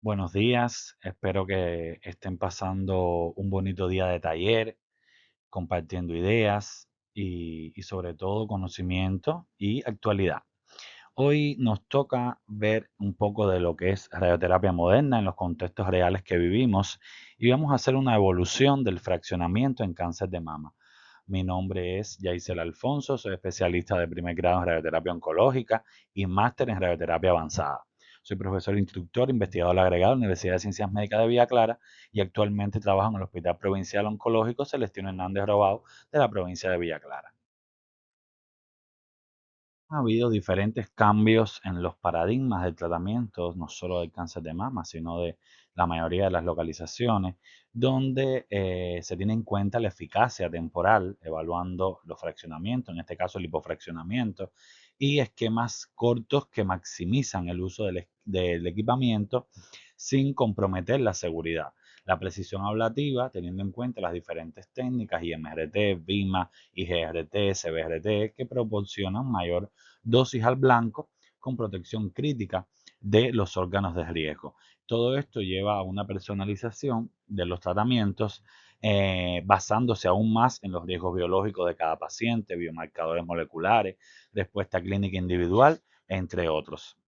Buenos días, espero que estén pasando un bonito día de taller, compartiendo ideas y sobre todo conocimiento y actualidad. Hoy nos toca ver un poco de lo que es radioterapia moderna en los contextos reales que vivimos y vamos a hacer una evolución del fraccionamiento en cáncer de mama. Mi nombre es Yaisel Alfonso, soy especialista de primer grado en radioterapia oncológica y máster en radioterapia avanzada. Soy profesor instructor, investigador agregado en la Universidad de Ciencias Médicas de Villa Clara y actualmente trabajo en el Hospital Provincial Oncológico Celestino Hernández Robao de la provincia de Villa Clara. Ha habido diferentes cambios en los paradigmas del tratamiento, no solo del cáncer de mama, sino de la mayoría de las localizaciones, donde se tiene en cuenta la eficacia temporal, evaluando los fraccionamientos, en este caso el hipofraccionamiento, y esquemas cortos que maximizan el uso del equipamiento sin comprometer la seguridad. La precisión ablativa, teniendo en cuenta las diferentes técnicas IMRT, VIMA, IGRT, CBRT, que proporcionan mayor dosis al blanco con protección crítica de los órganos de riesgo. Todo esto lleva a una personalización de los tratamientos basándose aún más en los riesgos biológicos de cada paciente, biomarcadores moleculares, respuesta clínica individual, entre otros.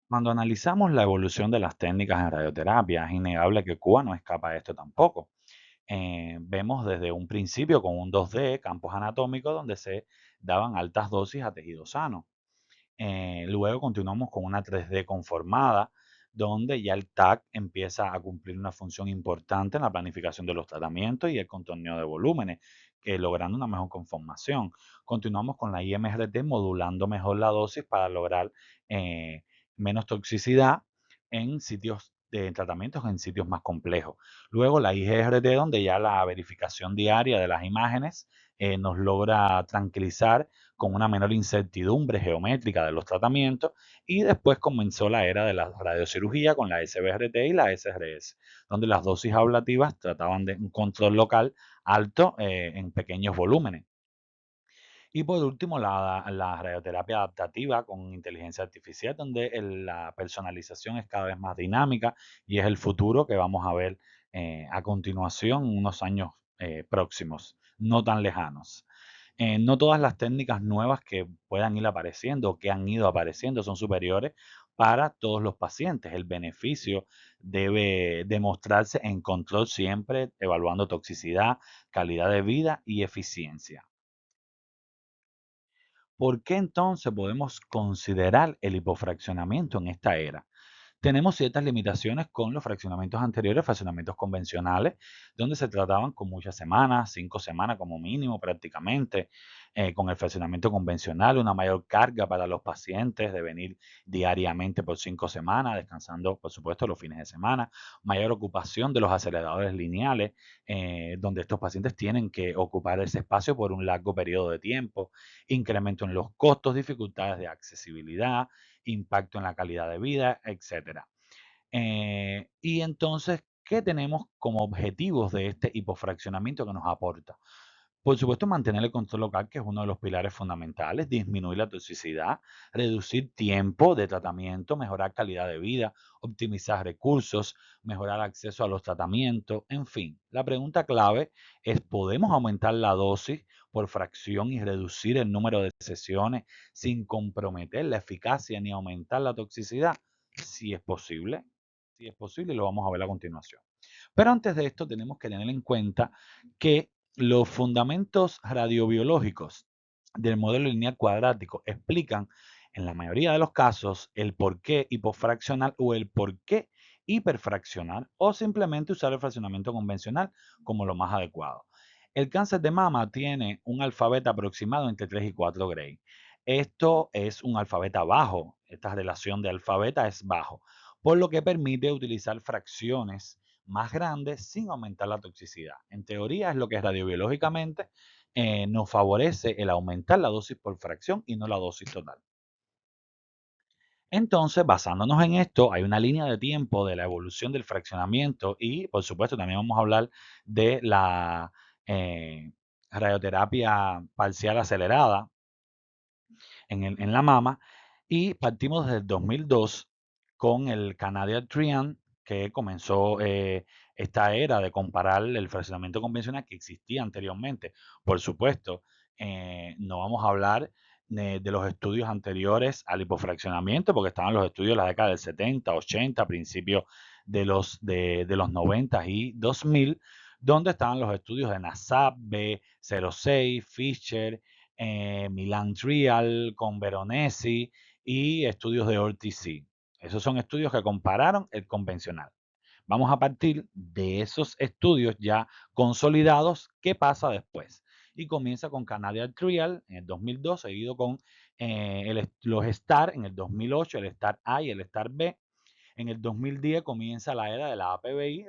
Cuando analizamos la evolución de las técnicas en radioterapia, es innegable que Cuba no escapa de esto tampoco. Vemos desde un principio con un 2D, campos anatómicos, donde se daban altas dosis a tejido sano. Luego continuamos con una 3D conformada, donde ya el TAC empieza a cumplir una función importante en la planificación de los tratamientos y el contorneo de volúmenes, que logrando una mejor conformación. Continuamos con la IMRT modulando mejor la dosis para lograr eh, menos toxicidad en sitios de tratamientos en sitios más complejos. Luego la IGRT, donde ya la verificación diaria de las imágenes nos logra tranquilizar con una menor incertidumbre geométrica de los tratamientos, y después comenzó la era de la radiocirugía con la SBRT y la SRS, donde las dosis ablativas trataban de un control local alto en pequeños volúmenes. Y por último, la radioterapia adaptativa con inteligencia artificial, donde la personalización es cada vez más dinámica y es el futuro que vamos a ver a continuación en unos años próximos, no tan lejanos. No todas las técnicas nuevas que puedan ir apareciendo o que han ido apareciendo son superiores para todos los pacientes. El beneficio debe demostrarse en control siempre, evaluando toxicidad, calidad de vida y eficiencia. ¿Por qué entonces podemos considerar el hipofraccionamiento en esta era? Tenemos ciertas limitaciones con los fraccionamientos anteriores, fraccionamientos convencionales, donde se trataban con muchas semanas, 5 semanas como mínimo prácticamente. Con el fraccionamiento convencional, una mayor carga para los pacientes de venir diariamente por 5 semanas, descansando, por supuesto, los fines de semana, mayor ocupación de los aceleradores lineales, donde estos pacientes tienen que ocupar ese espacio por un largo periodo de tiempo, incremento en los costos, dificultades de accesibilidad, impacto en la calidad de vida, etcétera. Y entonces, ¿qué tenemos como objetivos de este hipofraccionamiento que nos aporta? Por supuesto, mantener el control local, que es uno de los pilares fundamentales, disminuir la toxicidad, reducir tiempo de tratamiento, mejorar calidad de vida, optimizar recursos, mejorar acceso a los tratamientos, en fin. La pregunta clave es, ¿podemos aumentar la dosis por fracción y reducir el número de sesiones sin comprometer la eficacia ni aumentar la toxicidad? Si es posible, lo vamos a ver a continuación. Pero antes de esto tenemos que tener en cuenta que los fundamentos radiobiológicos del modelo lineal cuadrático explican en la mayoría de los casos el por qué hipofraccional o el por qué hiperfraccional, o simplemente usar el fraccionamiento convencional como lo más adecuado. El cáncer de mama tiene un alfa beta aproximado entre 3 y 4 Gray. Esto es un alfa beta bajo, esta relación de alfa beta es bajo, por lo que permite utilizar fracciones más grandes sin aumentar la toxicidad. En teoría es lo que radiobiológicamente nos favorece el aumentar la dosis por fracción y no la dosis total. Entonces, basándonos en esto, hay una línea de tiempo de la evolución del fraccionamiento y, por supuesto, también vamos a hablar de la eh, radioterapia parcial acelerada en la mama, y partimos desde el 2002 con el Canadian Trian, que comenzó esta era de comparar el fraccionamiento convencional que existía anteriormente. Por supuesto, no vamos a hablar de los estudios anteriores al hipofraccionamiento, porque estaban los estudios de la década del 70, 80, principios de los 90 y 2000, donde estaban los estudios de NASAP, B06, Fisher, Milan Trial con Veronesi y estudios de ORTC. Esos son estudios que compararon el convencional. Vamos a partir de esos estudios ya consolidados, ¿qué pasa después? Y comienza con Canadian Trial en el 2002, seguido con los STAR en el 2008, el STAR A y el STAR B. En el 2010 comienza la era de la APBI,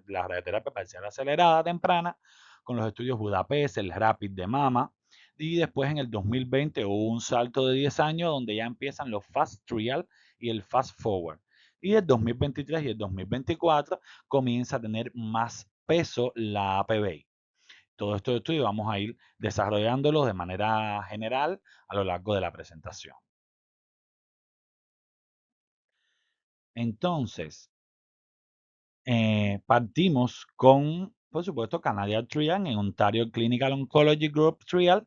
la radioterapia parcial acelerada temprana, con los estudios Budapest, el Rapid de mama. Y después en el 2020 hubo un salto de 10 años donde ya empiezan los Fast Trial y el Fast Forward. Y el 2023 y el 2024 comienza a tener más peso la APBI. Todos estos estudios vamos a ir desarrollándolos de manera general a lo largo de la presentación. Entonces, partimos con, por supuesto, Canadian Trial en Ontario Clinical Oncology Group Trial,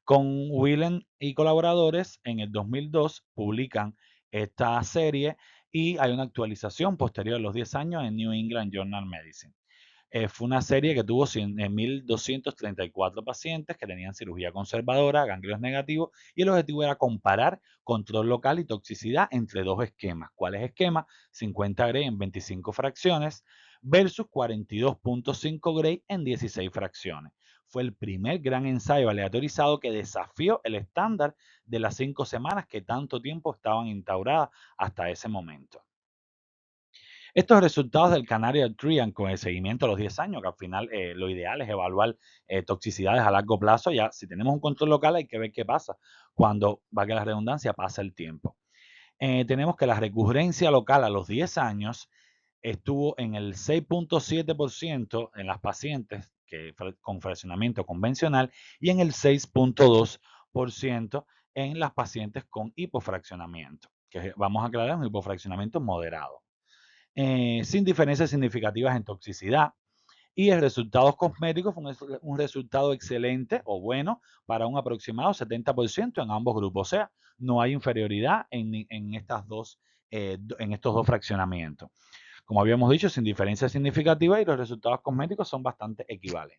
con Whelan y colaboradores. En el 2002 publican esta serie y hay una actualización posterior a los 10 años en New England Journal Medicine. Fue una serie que tuvo 1.234 pacientes que tenían cirugía conservadora, ganglios negativos, y el objetivo era comparar control local y toxicidad entre dos esquemas. ¿Cuáles esquemas? 50 Gray en 25 fracciones versus 42.5 Gray en 16 fracciones. Fue el primer gran ensayo aleatorizado que desafió el estándar de las 5 semanas que tanto tiempo estaban instauradas hasta ese momento. Estos resultados del Canadian Trial con el seguimiento a los 10 años, que al final lo ideal es evaluar toxicidades a largo plazo. Ya si tenemos un control local hay que ver qué pasa cuando, valga la redundancia, pasa el tiempo. Tenemos que la recurrencia local a los 10 años estuvo en el 6.7% en las pacientes con fraccionamiento convencional y en el 6.2% en las pacientes con hipofraccionamiento, que vamos a aclarar un hipofraccionamiento moderado, sin diferencias significativas en toxicidad. Y el resultado cosmético fue un resultado excelente o bueno para un aproximado 70% en ambos grupos. O sea, no hay inferioridad en en estos dos fraccionamientos. Como habíamos dicho, sin diferencias significativas y los resultados cosméticos son bastante equivalentes.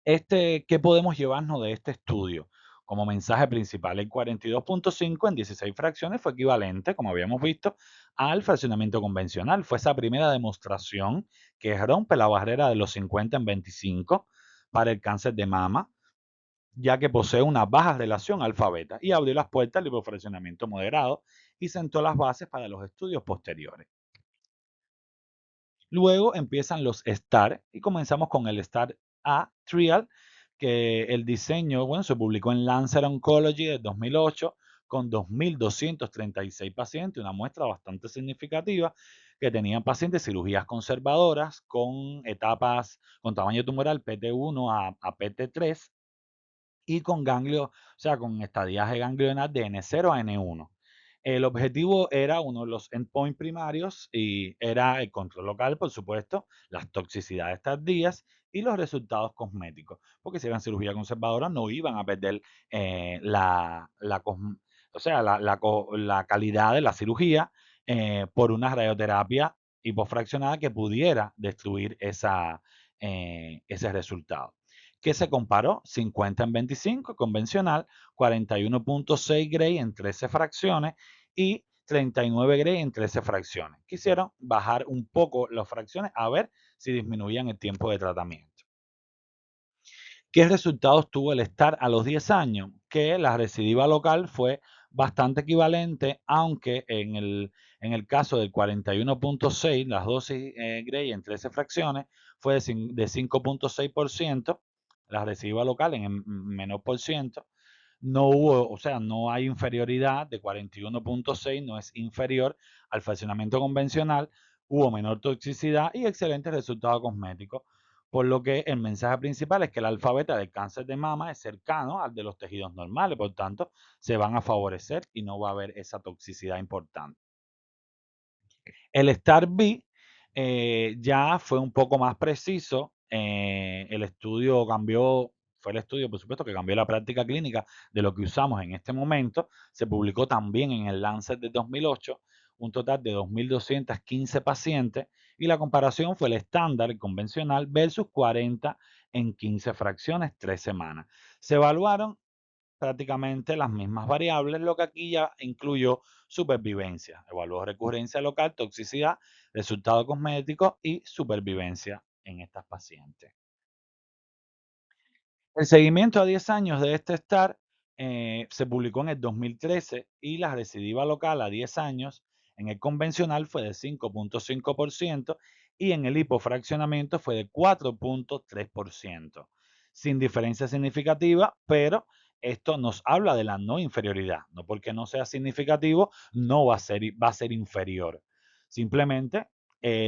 ¿Qué podemos llevarnos de este estudio? Como mensaje principal, el 42.5 en 16 fracciones fue equivalente, como habíamos visto, al fraccionamiento convencional. Fue esa primera demostración que rompe la barrera de los 50 en 25 para el cáncer de mama, ya que posee una baja relación alfa-beta y abrió las puertas al hipofraccionamiento moderado y sentó las bases para los estudios posteriores. Luego empiezan los STAR y comenzamos con el STAR A Trial, que el diseño, bueno, se publicó en Lancet Oncology de 2008 con 2.236 pacientes, una muestra bastante significativa que tenían pacientes cirugías conservadoras con etapas con tamaño tumoral PT1 a PT3 y con ganglio, o sea, con estadiaje ganglionar de N0 a N1. El objetivo era uno de los endpoints primarios y era el control local, por supuesto, las toxicidades tardías y los resultados cosméticos, porque si eran cirugía conservadora no iban a perder o sea, la calidad de la cirugía por una radioterapia hipofraccionada que pudiera destruir ese resultado. ¿Qué se comparó? 50 en 25 convencional, 41.6 Gray en 13 fracciones y 39 Gray en 13 fracciones. Quisieron bajar un poco las fracciones a ver si disminuían el tiempo de tratamiento. ¿Qué resultados tuvo el STAR a los 10 años? Que la recidiva local fue bastante equivalente, aunque en el caso del 41.6, las dosis Gray en 13 fracciones fue de 5.6%, la recidiva local en menor por ciento. No hubo, o sea, no hay inferioridad de 41.6, no es inferior al fraccionamiento convencional, hubo menor toxicidad y excelentes resultados cosméticos. Por lo que el mensaje principal es que el alfa beta del cáncer de mama es cercano al de los tejidos normales, por tanto, se van a favorecer y no va a haber esa toxicidad importante. El Star B ya fue un poco más preciso. El estudio cambió, fue el estudio, por supuesto, que cambió la práctica clínica de lo que usamos en este momento. Se publicó también en el Lancet de 2008, un total de 2.215 pacientes, y la comparación fue el estándar convencional versus 40 en 15 fracciones, 3 semanas. Se evaluaron prácticamente las mismas variables, lo que aquí ya incluyó supervivencia, evaluó recurrencia local, toxicidad, resultado cosmético y supervivencia en estas pacientes. El seguimiento a 10 años de este STAR se publicó en el 2013 y la recidiva local a 10 años en el convencional fue de 5.5% y en el hipofraccionamiento fue de 4.3%, sin diferencia significativa, pero esto nos habla de la no inferioridad. No porque no sea significativo, no va a ser inferior. Simplemente,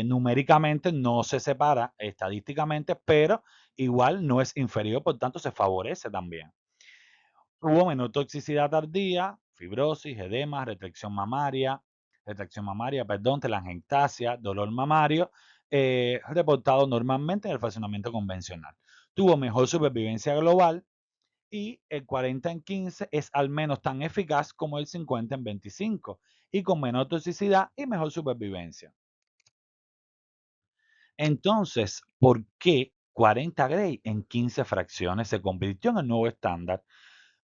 numéricamente no se separa estadísticamente, pero igual no es inferior, por tanto se favorece también. Hubo menor toxicidad tardía, fibrosis, edema, retracción mamaria, perdón, telangiectasia, dolor mamario, reportado normalmente en el fraccionamiento convencional. Tuvo mejor supervivencia global y el 40 en 15 es al menos tan eficaz como el 50 en 25 y con menor toxicidad y mejor supervivencia. Entonces, ¿por qué 40 Gray en 15 fracciones se convirtió en el nuevo estándar?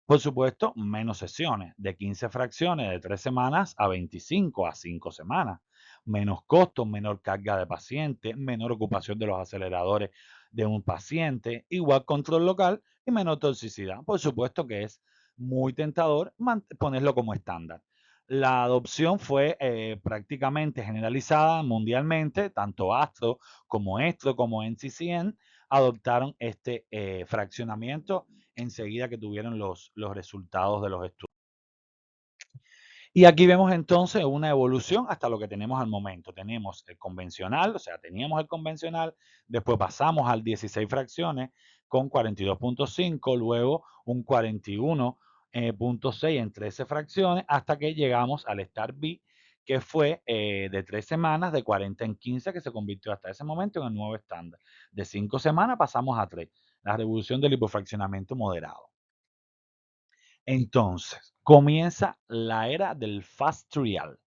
Por supuesto, menos sesiones, de 15 fracciones de 3 semanas a 25 a 5 semanas. Menos costos, menor carga de paciente, menor ocupación de los aceleradores de un paciente, igual control local y menor toxicidad. Por supuesto que es muy tentador ponerlo como estándar. La adopción fue prácticamente generalizada mundialmente, tanto Astro como Estro como NCCN adoptaron este fraccionamiento enseguida que tuvieron los resultados de los estudios. Y aquí vemos entonces una evolución hasta lo que tenemos al momento. Tenemos el convencional, o sea, teníamos el convencional, después pasamos al 16 fracciones con 42.5, luego un 41.6 en 13 fracciones, hasta que llegamos al Star B, que fue de 3 semanas, de 40 en 15, que se convirtió hasta ese momento en el nuevo estándar. De 5 semanas pasamos a 3, la revolución del hipofraccionamiento moderado. Entonces, comienza la era del Fast Trial,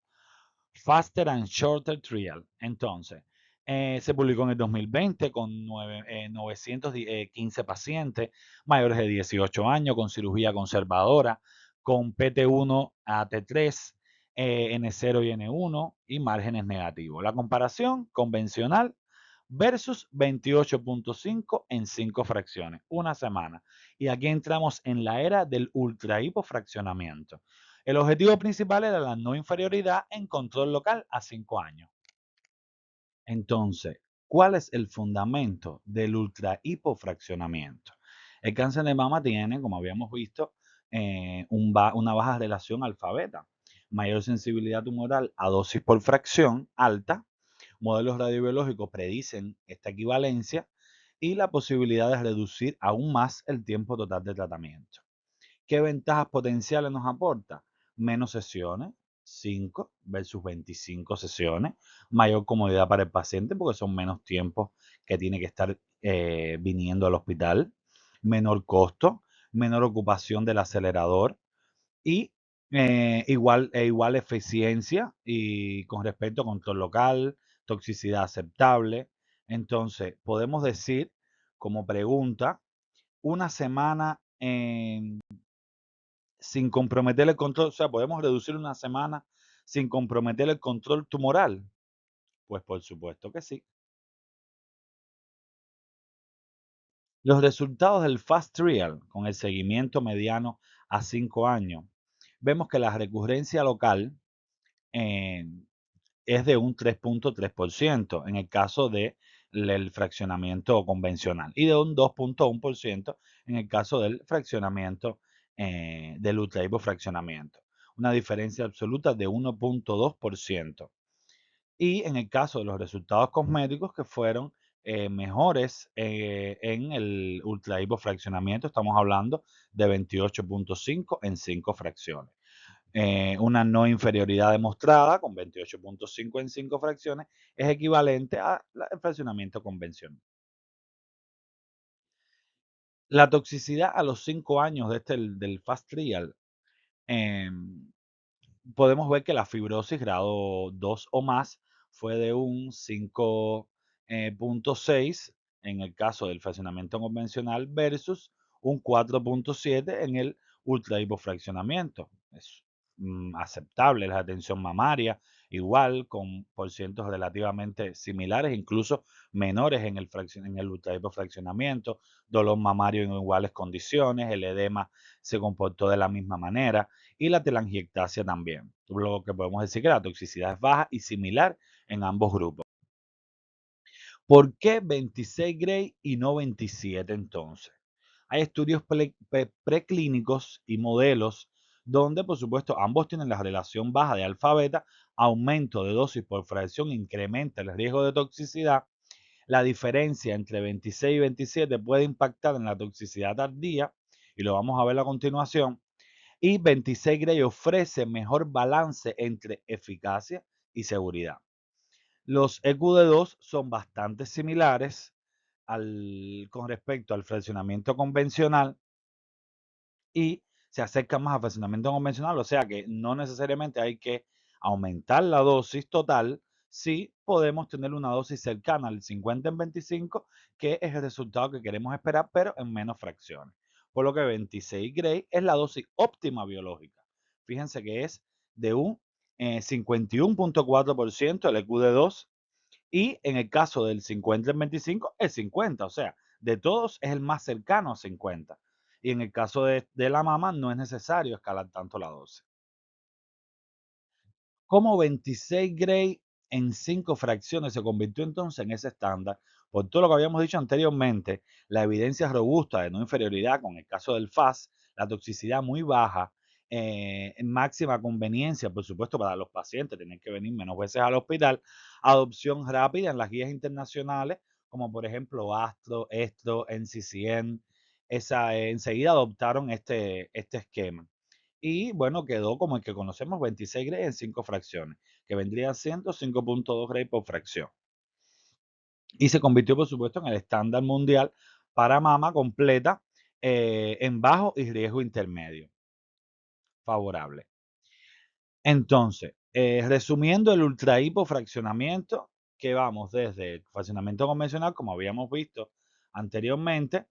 Faster and Shorter Trial. Entonces, se publicó en el 2020 con 915 pacientes mayores de 18 años con cirugía conservadora, con PT1 a T3, N0 y N1 y márgenes negativos. La comparación convencional versus 28.5 en 5 fracciones, una semana. Y aquí entramos en la era del ultra hipofraccionamiento. El objetivo principal era la no inferioridad en control local a 5 años. Entonces, ¿cuál es el fundamento del ultra hipofraccionamiento? El cáncer de mama tiene, como habíamos visto, una baja relación alfa-beta, mayor sensibilidad tumoral a dosis por fracción alta. Modelos radiobiológicos predicen esta equivalencia y la posibilidad de reducir aún más el tiempo total de tratamiento. ¿Qué ventajas potenciales nos aporta? Menos sesiones, 5 versus 25 sesiones, mayor comodidad para el paciente porque son menos tiempos que tiene que estar viniendo al hospital, menor costo, menor ocupación del acelerador y igual eficiencia y con respecto a control local, toxicidad aceptable. Entonces, podemos decir como pregunta, una semana sin comprometer el control, o sea, podemos reducir una semana sin comprometer el control tumoral. Pues por supuesto que sí. Los resultados del Fast Trial con el seguimiento mediano a 5 años, vemos que la recurrencia local eh, es de un 3.3% en el caso del fraccionamiento convencional y de un 2.1% en el caso del fraccionamiento del ultrahipofraccionamiento. Una diferencia absoluta de 1.2%. Y en el caso de los resultados cosméticos que fueron mejores en el ultrahipofraccionamiento, estamos hablando de 28.5 en 5 fracciones. Una no inferioridad demostrada con 28.5 en 5 fracciones es equivalente al fraccionamiento convencional. La toxicidad a los 5 años de del Fast Trial, em, podemos ver que la fibrosis grado 2 o más fue de un 5.6 en el caso del fraccionamiento convencional versus un 4.7 en el ultrahipofraccionamiento. Es aceptable la atención mamaria, igual con porcientos relativamente similares, incluso menores en en el ultrahipofraccionamiento, dolor mamario en iguales condiciones, el edema se comportó de la misma manera y la telangiectasia también. Lo que podemos decir que la toxicidad es baja y similar en ambos grupos. ¿Por qué 26 Gray y no 27 entonces? Hay estudios preclínicos y modelos donde, por supuesto, ambos tienen la relación baja de alfa-beta, aumento de dosis por fracción incrementa el riesgo de toxicidad. La diferencia entre 26 y 27 puede impactar en la toxicidad tardía, y lo vamos a ver a continuación. Y 26 Gray ofrece mejor balance entre eficacia y seguridad. Los EQD2 son bastante similares con respecto al fraccionamiento convencional y se acercan más al fraccionamiento convencional, o sea que no necesariamente hay que aumentar la dosis total, sí podemos tener una dosis cercana al 50 en 25, que es el resultado que queremos esperar, pero en menos fracciones. Por lo que 26 Gray es la dosis óptima biológica. Fíjense que es de un 51.4% el EQD2 y en el caso del 50 en 25, el 50, o sea, de todos es el más cercano a 50. Y en el caso de la mama no es necesario escalar tanto la dosis. ¿Cómo 26 Gray en 5 fracciones se convirtió entonces en ese estándar? Por todo lo que habíamos dicho anteriormente, la evidencia robusta de no inferioridad con el caso del FAS, la toxicidad muy baja, máxima conveniencia, por supuesto, para los pacientes, tienen que venir menos veces al hospital, adopción rápida en las guías internacionales, como por ejemplo ASTRO, ESTRO, NCCN, enseguida adoptaron este esquema. Y bueno, quedó como el que conocemos, 26 Gray en 5 fracciones, que vendrían siendo 5.2 Gray por fracción. Y se convirtió, por supuesto, en el estándar mundial para mama completa en bajo y riesgo intermedio, favorable. Entonces, resumiendo el ultrahipofraccionamiento, que vamos desde el fraccionamiento convencional, como habíamos visto anteriormente,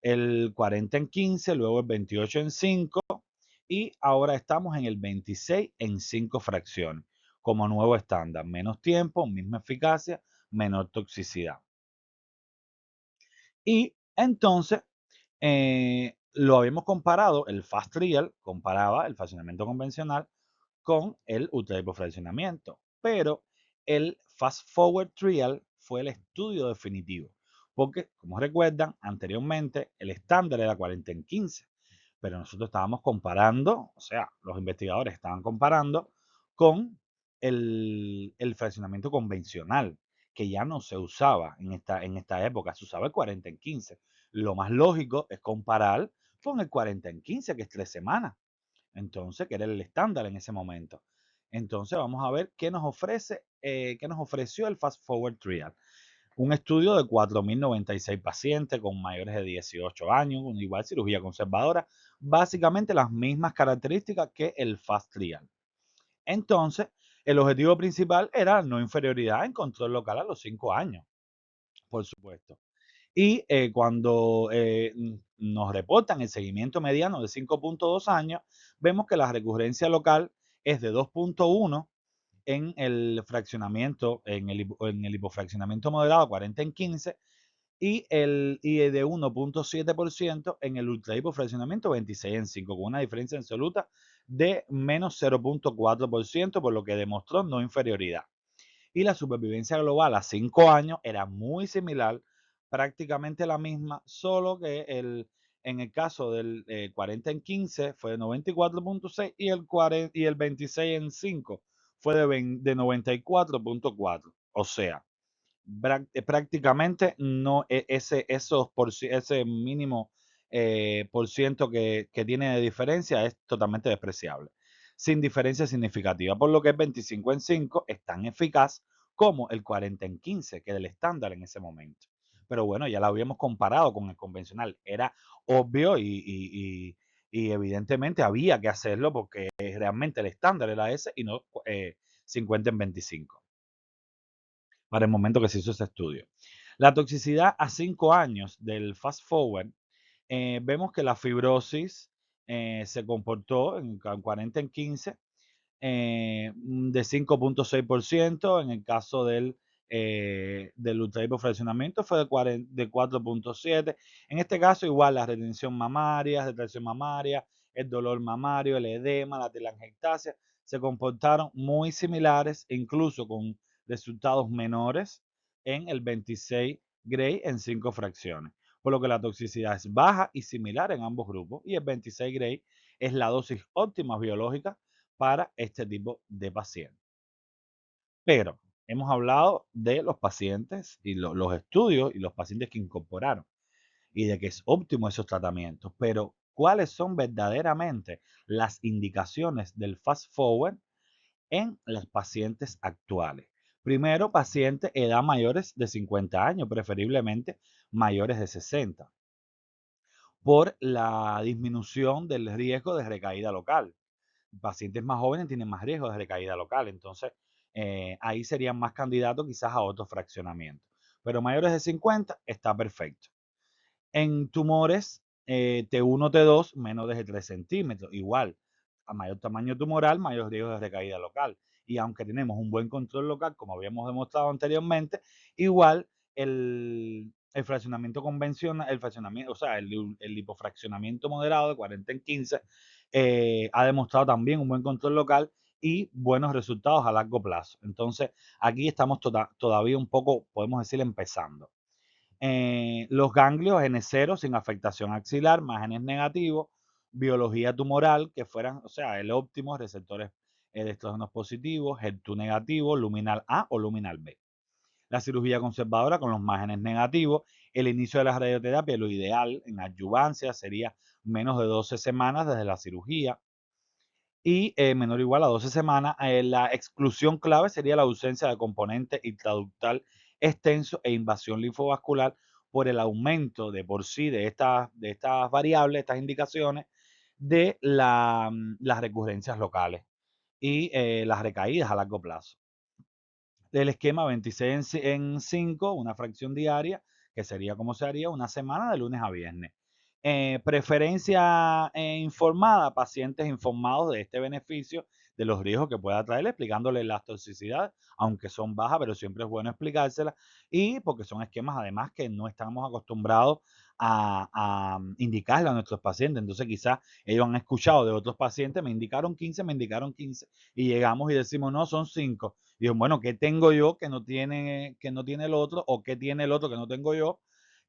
el 40 en 15, luego el 28 en 5 y ahora estamos en el 26 en 5 fracciones como nuevo estándar. Menos tiempo, misma eficacia, menor toxicidad. Y entonces lo habíamos comparado, el Fast Trial comparaba el fraccionamiento convencional con el ultrahipofraccionamiento, pero el Fast Forward Trial fue el estudio definitivo, porque como recuerdan, anteriormente el estándar era 40 en 15, pero nosotros estábamos comparando, o sea, los investigadores estaban comparando con el fraccionamiento convencional, que ya no se usaba en esta época, se usaba el 40 en 15. Lo más lógico es comparar con el 40 en 15, que es 3 semanas. Entonces, que era el estándar en ese momento. Entonces, vamos a ver qué nos ofrece, qué nos ofreció el Fast Forward Trial. Un estudio de 4.096 pacientes con mayores de 18 años, con igual cirugía conservadora, básicamente las mismas características que el Fast Trial. Entonces, el objetivo principal era no inferioridad en control local a los 5 años, por supuesto. Y cuando nos reportan el seguimiento mediano de 5.2 años, vemos que la recurrencia local es de 2.1 en el fraccionamiento, en el hipofraccionamiento moderado 40 en 15 y de 1.7% en el ultrahipofraccionamiento 26 en 5, con una diferencia absoluta de menos 0.4%, por lo que demostró no inferioridad. Y la supervivencia global a 5 años era muy similar, prácticamente la misma, solo que en el caso del 40 en 15 fue de 94.6 y el 26 en 5 fue de 94.4. O sea, prácticamente no ese mínimo por ciento que tiene de diferencia es totalmente despreciable. sin diferencia significativa, por lo que el 25 en 5 es tan eficaz como el 40 en 15, que era el estándar en ese momento. Pero bueno, ya lo habíamos comparado con el convencional. Era obvio y evidentemente había que hacerlo porque realmente el estándar era ese y no 50 en 25 para el momento que se hizo ese estudio. La toxicidad a 5 años del fast forward, vemos que la fibrosis se comportó en 40 en 15 de 5,6%. En el caso del ultrahipofraccionamiento fue de 4,7%. En este caso, igual la retención mamaria, retracción mamaria, el dolor mamario, el edema, la telangiectasia, se comportaron muy similares, incluso con resultados menores en el 26 Gray en 5 fracciones. Por lo que la toxicidad es baja y similar en ambos grupos, y el 26 Gray es la dosis óptima biológica para este tipo de pacientes. Pero hemos hablado de los pacientes y los estudios y los pacientes que incorporaron y de que es óptimo esos tratamientos. Pero, ¿cuáles son verdaderamente las indicaciones del fast forward en los pacientes actuales? Primero, pacientes edad mayores de 50 años, preferiblemente mayores de 60, por la disminución del riesgo de recaída local. Pacientes más jóvenes tienen más riesgo de recaída local, entonces ahí serían más candidatos quizás a otro fraccionamiento. Pero mayores de 50 está perfecto. En tumores T1, T2, menos de 3 centímetros, igual, a mayor tamaño tumoral, mayor riesgo de recaída local. Y aunque tenemos un buen control local, como habíamos demostrado anteriormente, igual el fraccionamiento convencional, el fraccionamiento, o sea, el lipofraccionamiento moderado de 40 en 15 ha demostrado también un buen control local y buenos resultados a largo plazo. Entonces, aquí estamos todavía un poco, podemos decir, empezando. Los ganglios N0 sin afectación axilar, márgenes negativos, biología tumoral, que fueran, o sea, el óptimo, receptores de estrógenos positivos, HER2 negativo, luminal A o luminal B. La cirugía conservadora con los márgenes negativos, el inicio de la radioterapia, lo ideal en adyuvancia sería menos de 12 semanas desde la cirugía y menor o igual a 12 semanas. La exclusión clave sería la ausencia de componente intraductal extenso e invasión linfovascular por el aumento de por sí de estas variables, estas indicaciones de las recurrencias locales y las recaídas a largo plazo. Del esquema 26 en 5, una fracción diaria, que sería como se haría una semana de lunes a viernes. Preferencia informada, pacientes informados de este beneficio, de los riesgos que pueda traer, explicándoles las toxicidades, aunque son bajas, pero siempre es bueno explicárselas, y porque son esquemas además que no estamos acostumbrados a indicarle a nuestros pacientes. Entonces quizás ellos han escuchado de otros pacientes, me indicaron 15, y llegamos y decimos, no, son 5. Y yo, bueno, ¿qué tengo yo que no tiene el otro? ¿O qué tiene el otro que no tengo yo?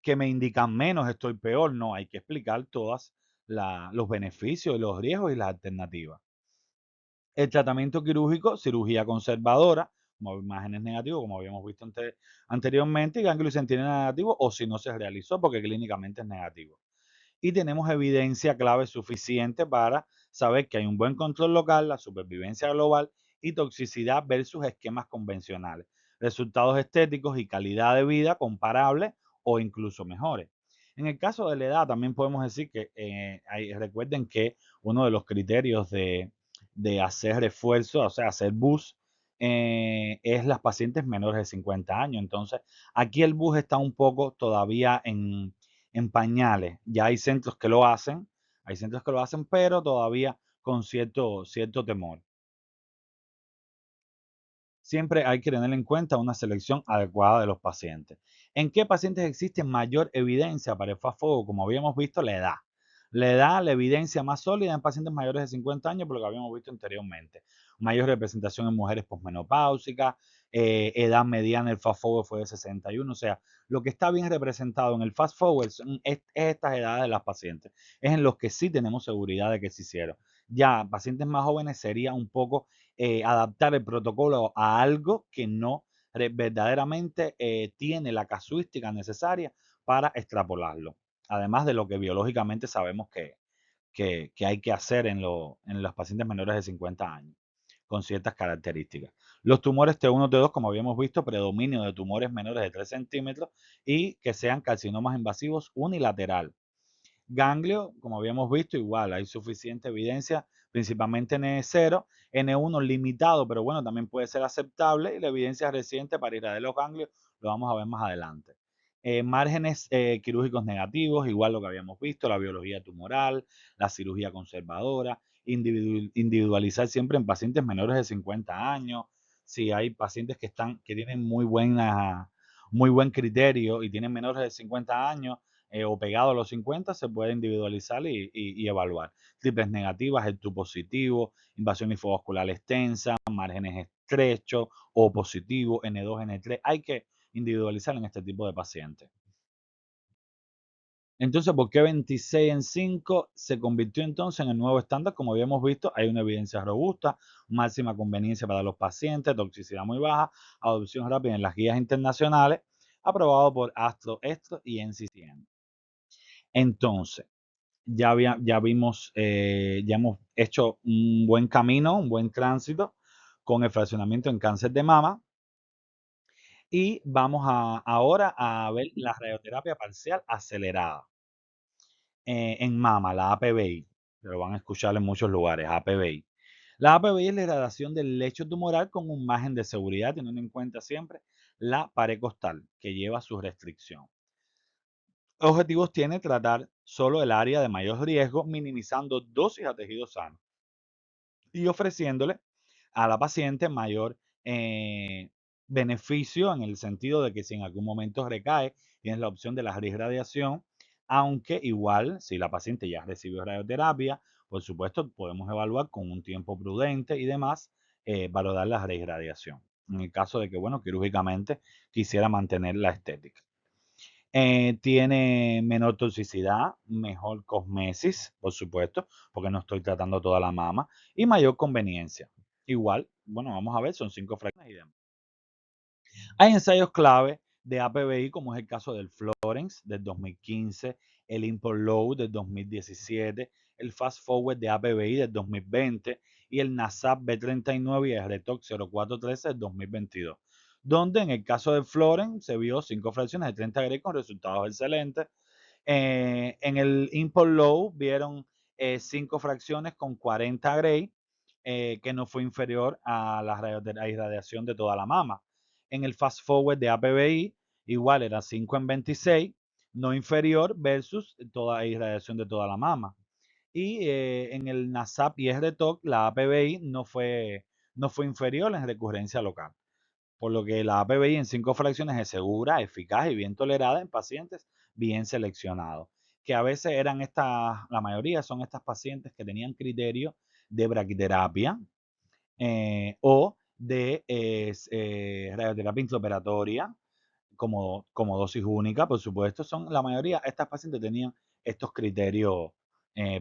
Que me indican menos, estoy peor. No, hay que explicar todos los beneficios y los riesgos y las alternativas. El tratamiento quirúrgico, cirugía conservadora, como imágenes negativas, como habíamos visto anteriormente, y ganglio centinela negativo, o si no se realizó, porque clínicamente es negativo. Y tenemos evidencia clave suficiente para saber que hay un buen control local, la supervivencia global y toxicidad versus esquemas convencionales. Resultados estéticos y calidad de vida comparables o incluso mejores. En el caso de la edad, también podemos decir que recuerden que uno de los criterios de hacer refuerzo, o sea, hacer bus, es las pacientes menores de 50 años. Entonces, aquí el bus está un poco todavía en pañales. Ya hay centros que lo hacen, pero todavía con cierto temor. Siempre hay que tener en cuenta una selección adecuada de los pacientes. ¿En qué pacientes existe mayor evidencia para el fast forward? Como habíamos visto, la edad. La edad, la evidencia más sólida en pacientes mayores de 50 años, por lo que habíamos visto anteriormente. Mayor representación en mujeres posmenopáusicas, edad mediana del fast forward fue de 61. O sea, lo que está bien representado en el fast forward es estas edades de las pacientes. Es en los que sí tenemos seguridad de que se hicieron. Ya pacientes más jóvenes sería un poco adaptar el protocolo a algo que no verdaderamente tiene la casuística necesaria para extrapolarlo, además de lo que biológicamente sabemos que es. que hay que hacer en los pacientes menores de 50 años, con ciertas características. Los tumores T1, T2, como habíamos visto, predominio de tumores menores de 3 centímetros y que sean carcinomas invasivos unilateral. Ganglio, como habíamos visto, igual hay suficiente evidencia, principalmente N0, N1 limitado, pero bueno, también puede ser aceptable y la evidencia reciente para irradiar los ganglios lo vamos a ver más adelante. Márgenes quirúrgicos negativos, igual lo que habíamos visto, la biología tumoral, la cirugía conservadora, individualizar siempre en pacientes menores de 50 años, si hay pacientes que tienen muy buen criterio y tienen menores de 50 años, o pegado a los 50, se puede individualizar y evaluar. Triples negativas, el tu positivo, invasión linfovascular extensa, márgenes estrechos, O positivo, N2, N3. Hay que individualizar en este tipo de pacientes. Entonces, ¿por qué 26 en 5 se convirtió entonces en el nuevo estándar? Como habíamos visto, hay una evidencia robusta, máxima conveniencia para los pacientes, toxicidad muy baja, adopción rápida en las guías internacionales, aprobado por ASTRO, ESTRO y NCCN. Entonces, ya vimos, ya hemos hecho un buen camino, un buen tránsito con el fraccionamiento en cáncer de mama y vamos ahora a ver la radioterapia parcial acelerada en mama, la APBI. Lo van a escuchar en muchos lugares, APBI. La APBI es la irradiación del lecho tumoral con un margen de seguridad, teniendo en cuenta siempre la pared costal, que lleva su restricción. Objetivos tiene tratar solo el área de mayor riesgo, minimizando dosis a tejido sano y ofreciéndole a la paciente mayor beneficio en el sentido de que si en algún momento recae, tienes la opción de la irradiación, aunque igual, si la paciente ya recibió radioterapia, por supuesto, podemos evaluar con un tiempo prudente y demás, valorar la reirradiación. En el caso de que, bueno, quirúrgicamente quisiera mantener la estética. Tiene menor toxicidad, mejor cosmesis, por supuesto, porque no estoy tratando toda la mama, y mayor conveniencia. Igual, bueno, vamos a ver, son 5 fracciones y demás. Hay ensayos clave de APBI, como es el caso del Florence del 2015, el Import Low del 2017, el Fast Forward de APBI del 2020 y el NASAP B39 y el Retox 0413 del 2022, donde en el caso del Florence se vio 5 fracciones de 30 Gray con resultados excelentes. En el Import Low vieron 5 fracciones con 40 Gray, que no fue inferior a la irradiación de toda la mama. En el Fast Forward de APBI, igual era 5 en 26, no inferior versus toda irradiación de toda la mama. Y en el NASAP y RTOC, la APBI no fue inferior en recurrencia local, por lo que la APBI en 5 fracciones es segura, eficaz y bien tolerada en pacientes bien seleccionados, que a veces eran la mayoría son estas pacientes que tenían criterio de braquiterapia, o de radioterapia intraoperatoria como dosis única, por supuesto. La mayoría, estas pacientes tenían estos criterios,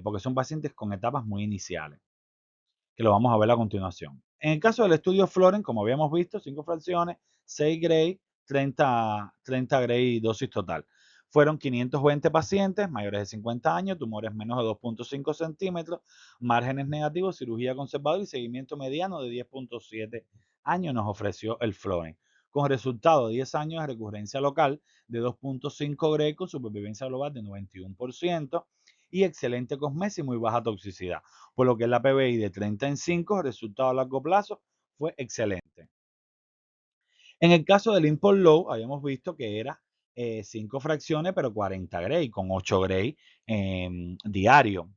porque son pacientes con etapas muy iniciales, que lo vamos a ver a continuación. En el caso del estudio Floren, como habíamos visto, 5 fracciones, 6 Gray, 30 Gray dosis total. Fueron 520 pacientes mayores de 50 años, tumores menos de 2.5 centímetros, márgenes negativos, cirugía conservadora y seguimiento mediano de 10.7 años nos ofreció el Floren, con resultado de 10 años de recurrencia local de 2.5 Gray con supervivencia global de 91% y excelente cosmesis y muy baja toxicidad, por lo que la PBI de 30 en 5, resultado a largo plazo, fue excelente. En el caso del Import Low, habíamos visto que era 5 fracciones, pero 40 Gray, con 8 Gray diario.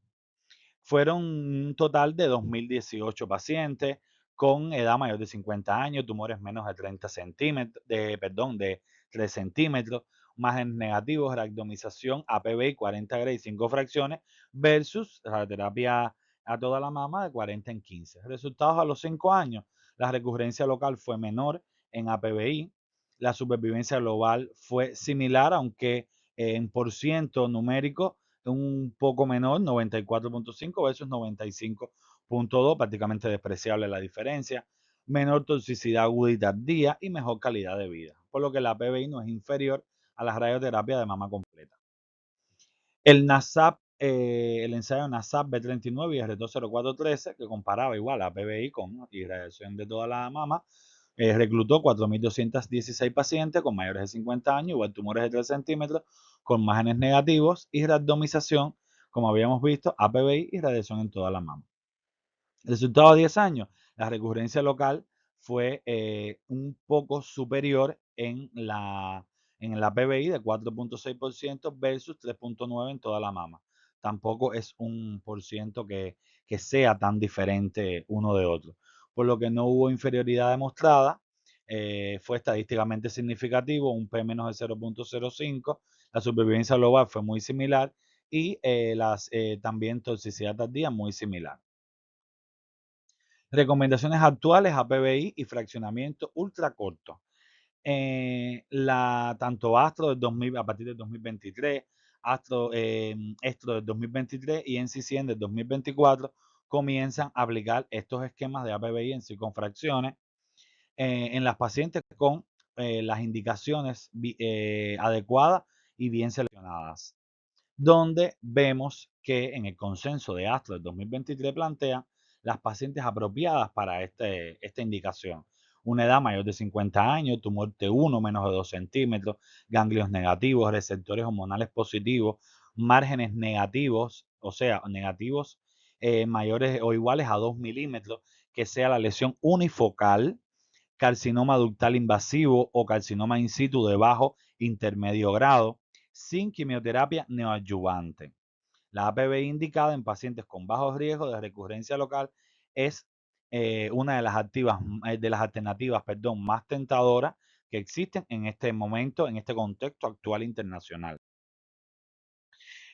Fueron un total de 2.018 pacientes con edad mayor de 50 años, tumores menos de 30 centímetros, de 3 centímetros, márgenes negativos, randomización APBI 40 Gray 5 fracciones versus radioterapia a toda la mama de 40 en 15. Resultados a los 5 años, la recurrencia local fue menor en APBI, la supervivencia global fue similar, aunque en por ciento numérico un poco menor, 94.5 versus 95.2, prácticamente despreciable la diferencia, menor toxicidad aguda y tardía y mejor calidad de vida, por lo que la PBI no es inferior a la radioterapia de mama completa. El NASAP el ensayo NASAP B39 y R20413, que comparaba igual a PBI con irradiación de toda la mama, reclutó 4.216 pacientes con mayores de 50 años, igual tumores de 3 centímetros, con márgenes negativos y randomización, como habíamos visto, a PBI y radiación en toda la mama. El resultado de 10 años, la recurrencia local fue un poco superior en la PBI de 4.6% versus 3.9% en toda la mama. Tampoco es un por ciento que sea tan diferente uno de otro. Por lo que no hubo inferioridad demostrada, fue estadísticamente significativo, un P- de 0.05, la supervivencia global fue muy similar y también toxicidad tardía muy similar. Recomendaciones actuales a PBI y fraccionamiento ultra corto. Tanto Astro del 2000, a partir del 2023, Estro del 2023 y NC100 del 2024 comienzan a aplicar estos esquemas de APBI en circunfracciones en las pacientes con las indicaciones adecuadas y bien seleccionadas, donde vemos que en el consenso de Astro del 2023 plantean las pacientes apropiadas para esta indicación. Una edad mayor de 50 años, tumor T1 menos de 2 centímetros, ganglios negativos, receptores hormonales positivos, márgenes negativos, o sea, negativos mayores o iguales a 2 milímetros, que sea la lesión unifocal, carcinoma ductal invasivo o carcinoma in situ de bajo intermedio grado, sin quimioterapia neoadyuvante. La APB indicada en pacientes con bajo riesgo de recurrencia local es una de las alternativas, más tentadoras que existen en este momento, en este contexto actual internacional.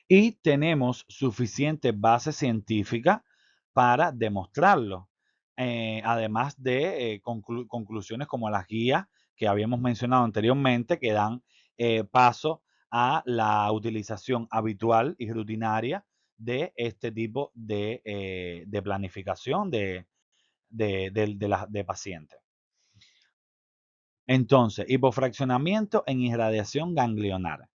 Y tenemos suficiente base científica para demostrarlo. Además de conclusiones como las guías que habíamos mencionado anteriormente, que dan paso a la utilización habitual y rutinaria de este tipo de planificación de pacientes. Entonces, hipofraccionamiento en irradiación ganglionar.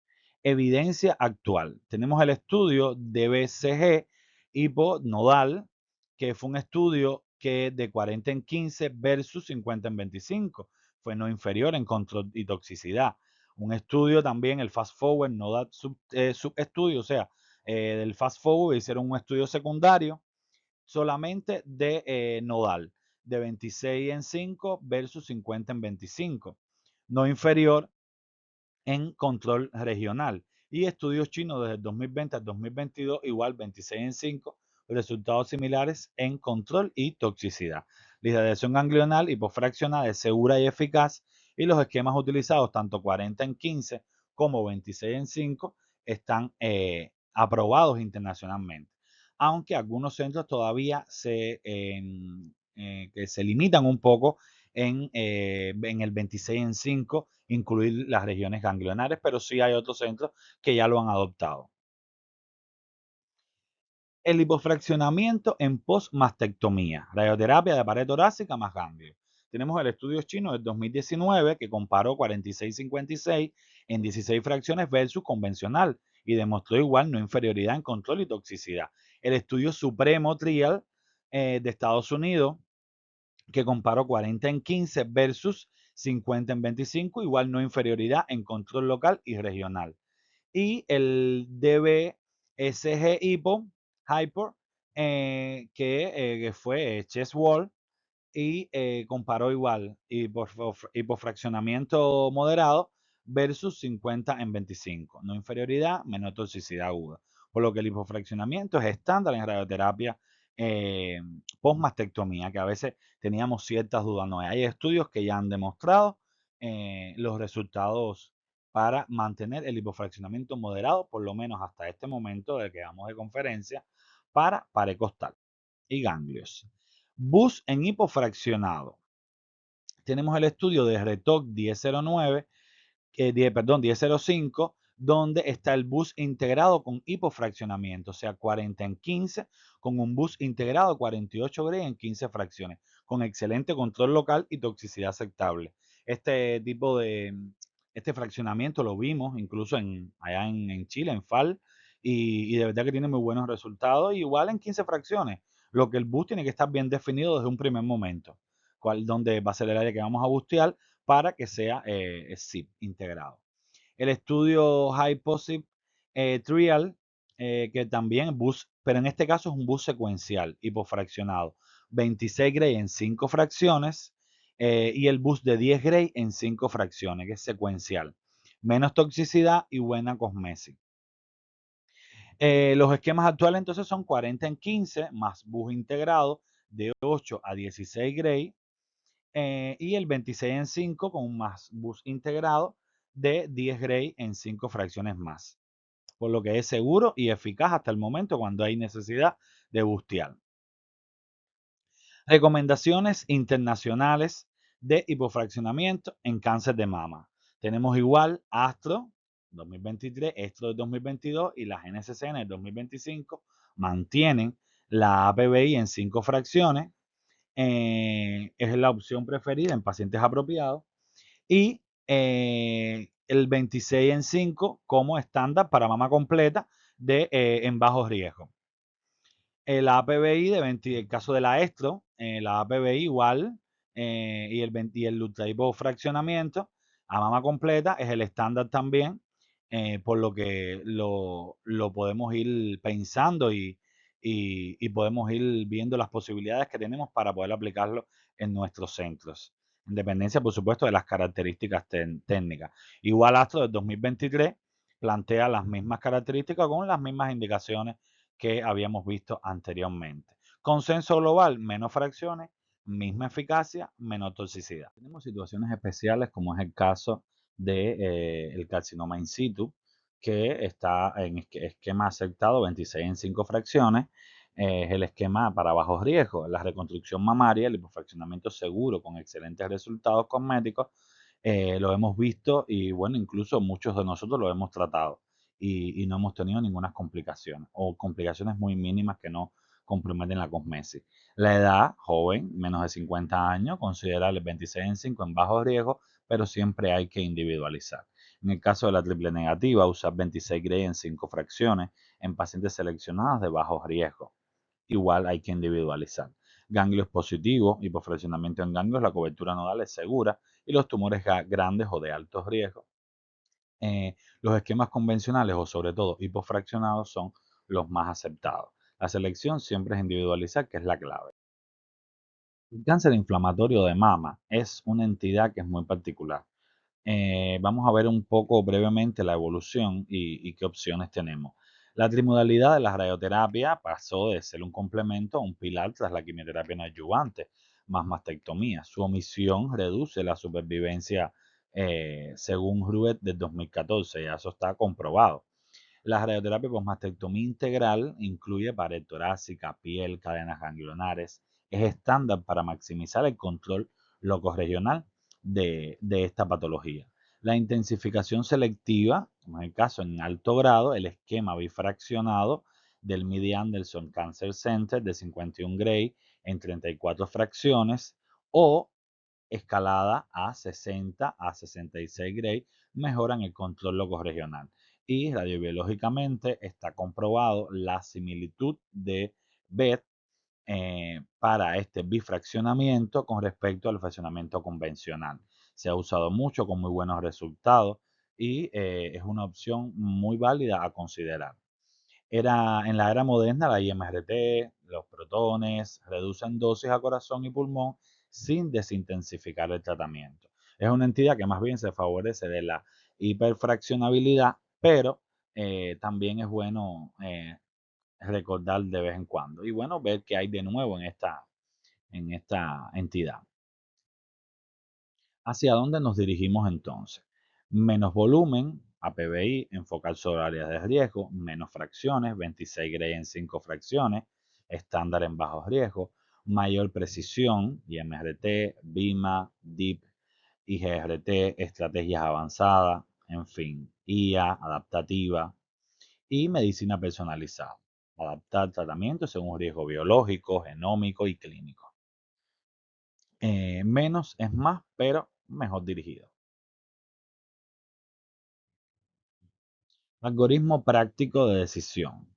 Evidencia actual. Tenemos el estudio de BCG hipodnodal, que fue un estudio que de 40 en 15 versus 50 en 25. Fue no inferior en control y toxicidad. Un estudio también, el Fast Forward Nodal subestudio, o sea, del Fast Forward hicieron un estudio secundario solamente de nodal, de 26 en 5 versus 50 en 25, no inferior en control regional. Y estudios chinos desde el 2020 al 2022, igual 26 en 5, resultados similares en control y toxicidad. La irradiación ganglional hipofraccionada es segura y eficaz y los esquemas utilizados, tanto 40 en 15 como 26 en 5, están aprobados internacionalmente. Aunque algunos centros todavía que se limitan un poco en el 26 en 5, incluir las regiones ganglionares, pero sí hay otros centros que ya lo han adoptado. El hipofraccionamiento en postmastectomía, radioterapia de pared torácica más ganglio. Tenemos el estudio chino del 2019 que comparó 46-56 en 16 fracciones versus convencional y demostró igual no inferioridad en control y toxicidad. El estudio Supremo Trial de Estados Unidos que comparó 40 en 15 versus 50 en 25, igual no inferioridad en control local y regional. Y el DBSG Hyper, que fue Chess Wall, y comparó igual hipofraccionamiento moderado versus 50 en 25. No inferioridad, menor toxicidad aguda. Por lo que el hipofraccionamiento es estándar en radioterapia postmastectomía, que a veces teníamos ciertas dudas. No, hay estudios que ya han demostrado los resultados para mantener el hipofraccionamiento moderado, por lo menos hasta este momento del que damos de conferencia, para pared costal y ganglios. Bus en hipofraccionado. Tenemos el estudio de RETOC 1009, 1005, donde está el bus integrado con hipofraccionamiento, o sea, 40 en 15, con un bus integrado 48 Gray en 15 fracciones, con excelente control local y toxicidad aceptable. Este fraccionamiento lo vimos incluso allá en Chile, en FAL, y de verdad que tiene muy buenos resultados, igual en 15 fracciones, lo que el boost tiene que estar bien definido desde un primer momento, donde va a ser el área que vamos a bustear para que sea zip integrado. El estudio Hyposip Trial, que también bus, pero en este caso es un bus secuencial, hipofraccionado. 26 Gray en 5 fracciones y el bus de 10 Gray en 5 fracciones, que es secuencial. Menos toxicidad y buena cosmesis. Los esquemas actuales entonces son 40 en 15 más bus integrado de 8 a 16 Gray y el 26 en 5 con un más bus integrado de 10 Gray en 5 fracciones más. Por lo que es seguro y eficaz hasta el momento cuando hay necesidad de bustear. Recomendaciones internacionales de hipofraccionamiento en cáncer de mama. Tenemos igual Astro 2023, Estro de 2022 y la GNCCN del 2025 mantienen la APBI en 5 fracciones. Es la opción preferida en pacientes apropiados. Y el 26 en 5 como estándar para mama completa en bajo riesgo. El APBI de 20, el caso de la Estro, la APBI igual, y el fraccionamiento a mama completa es el estándar también, por lo que lo podemos ir pensando y podemos ir viendo las posibilidades que tenemos para poder aplicarlo en nuestros centros. En dependencia, por supuesto, de las características técnicas. Igual Astro del 2023 plantea las mismas características con las mismas indicaciones que habíamos visto anteriormente. Consenso global, menos fracciones, misma eficacia, menos toxicidad. Tenemos situaciones especiales como es el caso del el carcinoma in situ, que está en esquema aceptado 26 en 5 fracciones. Es el esquema para bajos riesgos, la reconstrucción mamaria, el hipofraccionamiento seguro con excelentes resultados cosméticos. Lo hemos visto y bueno, incluso muchos de nosotros lo hemos tratado y no hemos tenido ninguna complicación o complicaciones muy mínimas que no comprometen la cosmesis. La edad, joven, menos de 50 años, considerable 26 en 5 en bajo riesgo, pero siempre hay que individualizar. En el caso de la triple negativa, usar 26 Gray en 5 fracciones en pacientes seleccionados de bajo riesgo. Igual hay que individualizar. Ganglios positivos, hipofraccionamiento en ganglios, la cobertura nodal es segura y los tumores grandes o de alto riesgo los esquemas convencionales o sobre todo hipofraccionados son los más aceptados. La selección siempre es individualizar, que es la clave. El cáncer inflamatorio de mama es una entidad que es muy particular. Vamos a ver un poco brevemente la evolución y qué opciones tenemos. La trimodalidad de la radioterapia pasó de ser un complemento a un pilar tras la quimioterapia no adyuvante, más mastectomía. Su omisión reduce la supervivencia según Ruet del 2014, ya eso está comprobado. La radioterapia con mastectomía integral incluye pared torácica, piel, cadenas ganglionares. Es estándar para maximizar el control locorregional de esta patología. La intensificación selectiva, como es el caso en alto grado, el esquema bifraccionado del MIDI Anderson Cancer Center de 51 Gray en 34 fracciones o escalada a 60 a 66 Gray mejoran el control locorregional. Y radiobiológicamente está comprobado la similitud de BET para este bifraccionamiento con respecto al fraccionamiento convencional. Se ha usado mucho con muy buenos resultados y es una opción muy válida a considerar. En la era moderna, la IMRT, los protones, reducen dosis a corazón y pulmón sin desintensificar el tratamiento. Es una entidad que más bien se favorece de la hiperfraccionabilidad, pero también es bueno recordar de vez en cuando. Y bueno, ver qué hay de nuevo en esta entidad. ¿Hacia dónde nos dirigimos entonces? Menos volumen, APBI, enfocar sobre áreas de riesgo, menos fracciones, 26 Gray en 5 fracciones, estándar en bajos riesgos, mayor precisión, IMRT, BIMA, DIP, IGRT, estrategias avanzadas, en fin, IA, adaptativa y medicina personalizada. Adaptar tratamiento según riesgo biológico, genómico y clínico. Menos es más, pero mejor dirigido. Algoritmo práctico de decisión.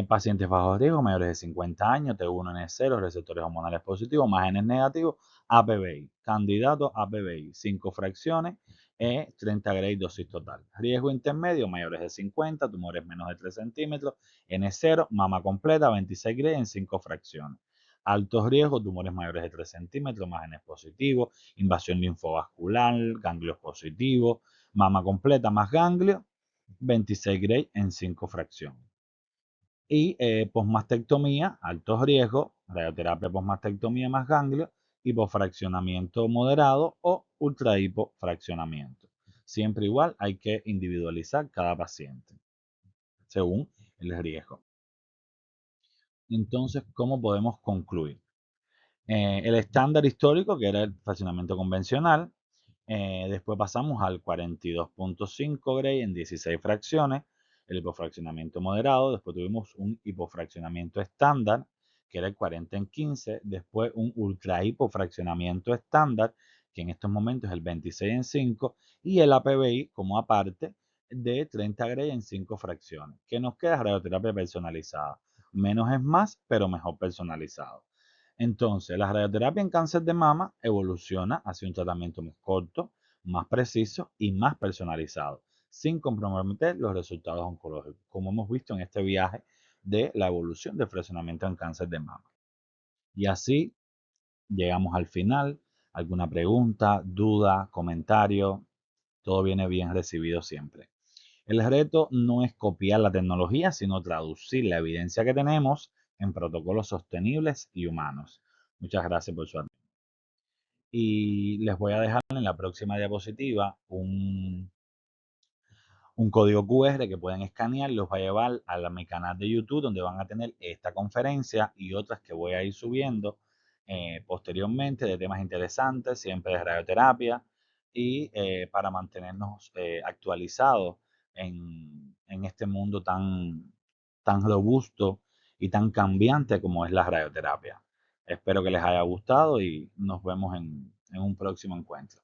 Pacientes bajo riesgo, mayores de 50 años, T1 N0, receptores hormonales positivos, más N negativos, APBI. Candidato APBI, 5 fracciones, 30 Gray dosis total. Riesgo intermedio, mayores de 50, tumores menos de 3 centímetros, N0, mama completa, 26 Gray en 5 fracciones. Alto riesgo, tumores mayores de 3 centímetros, más N positivo, invasión linfovascular, ganglios positivos, mama completa más ganglio, 26 Gray en 5 fracciones. Y posmastectomía, alto riesgo, radioterapia posmastectomía más ganglio, hipofraccionamiento moderado o ultrahipofraccionamiento. Siempre igual hay que individualizar cada paciente según el riesgo. Entonces, ¿cómo podemos concluir? El estándar histórico, que era el fraccionamiento convencional, después pasamos al 42.5 Gray en 16 fracciones, el hipofraccionamiento moderado, después tuvimos un hipofraccionamiento estándar, que era el 40 en 15, después un ultra hipofraccionamiento estándar, que en estos momentos es el 26 en 5, y el APBI como aparte de 30 Gray en 5 fracciones. ¿Qué nos queda? Radioterapia personalizada. Menos es más, pero mejor personalizado. Entonces, la radioterapia en cáncer de mama evoluciona hacia un tratamiento más corto, más preciso y más personalizado, sin comprometer los resultados oncológicos, como hemos visto en este viaje de la evolución del fraccionamiento en cáncer de mama. Y así llegamos al final. ¿Alguna pregunta, duda, comentario? Todo viene bien recibido siempre. El reto no es copiar la tecnología, sino traducir la evidencia que tenemos en protocolos sostenibles y humanos. Muchas gracias por su atención. Y les voy a dejar en la próxima diapositiva un código QR que pueden escanear, los va a llevar a mi canal de YouTube donde van a tener esta conferencia y otras que voy a ir subiendo posteriormente de temas interesantes, siempre de radioterapia y para mantenernos actualizados en este mundo tan robusto y tan cambiante como es la radioterapia. Espero que les haya gustado y nos vemos en un próximo encuentro.